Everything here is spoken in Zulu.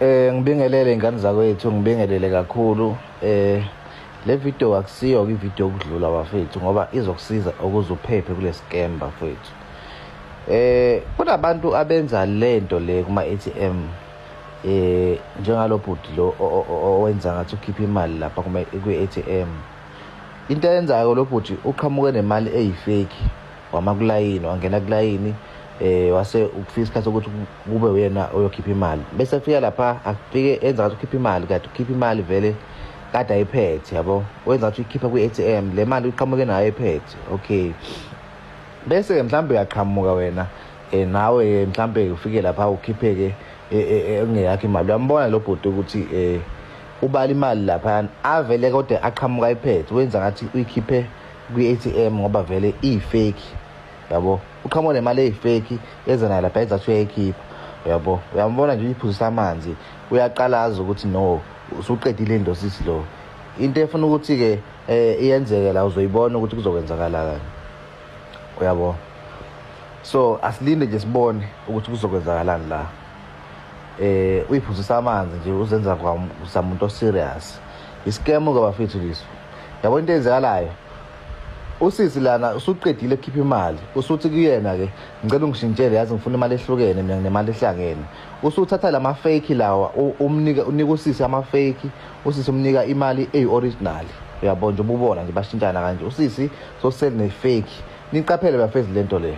Ngibingelele ingane zakwethu, ngibingelele kakhulu. Le video akusiyo ivideo okudlula bafethu ngoba izokusiza ukuze uphephe kule scam bafethu. Kunabantu abenza lento le kuma ATM njengalo bhuti lo owenza ngathi ukhipha imali lapha kuma kwi-ATM. Into eyenzayo lo bhuti uqhamuke nemali eyifake, wama kulayini, wangena kulayini wase ukufika isikhathi ukuthi kube uyena oyokhipha imali. Bese afika lapha afike enza ngathi ukhipha imali, kanti ukhipha imali vele kade ayiphethe, yabo. Wenza ngathi uyikhipha kwi-ATM, le mali uqhamuke nayo ayiphethe. Okay. Bese mhlambe uyaqhamuka wena nawe mhlambe ufike lapha ukhipheke engeyakho imali. Uyambona lo bhuti ukuthi ubala imali lapha avele kodwa aqhamuka ayiphethe. Wenza ngathi uyikhiphe kwi-ATM ngoba vele i-fake, yabo. Uqhamuka nemali eyifake eza nayo lapha enza ukuthi uyayikhipha, yabo. Uyambona nje uyiphuzisa amanzi, uyaqalaza ukuthi no usuqedile into sithi lo. Into efuna ukuthi ke iyenzeke la uzoyibona ukuthi kuzokwenzakalala kanjani, uyabo. So asilinde nje sibone ukuthi kuzokwenzakalani la. Uyiphuzisa amanzi nje uzenza kwamuntu serious. Iscam ke bafethu liso, yabo. Into eyenzakalayo, usisi lana usuqedile ekhipha imali, usuthi kuyena ke ngicela ungishintshele, yazi ngifuna imali ehlukene mina nemali ehlangene. Usuthatha lama fake lawa unika usisi ama fake, usisi umnika imali eyi-original, uyabo. Nje ububona nje bashintshana kanje usisi so sell ne fake. Niqaphele bafethu lento le.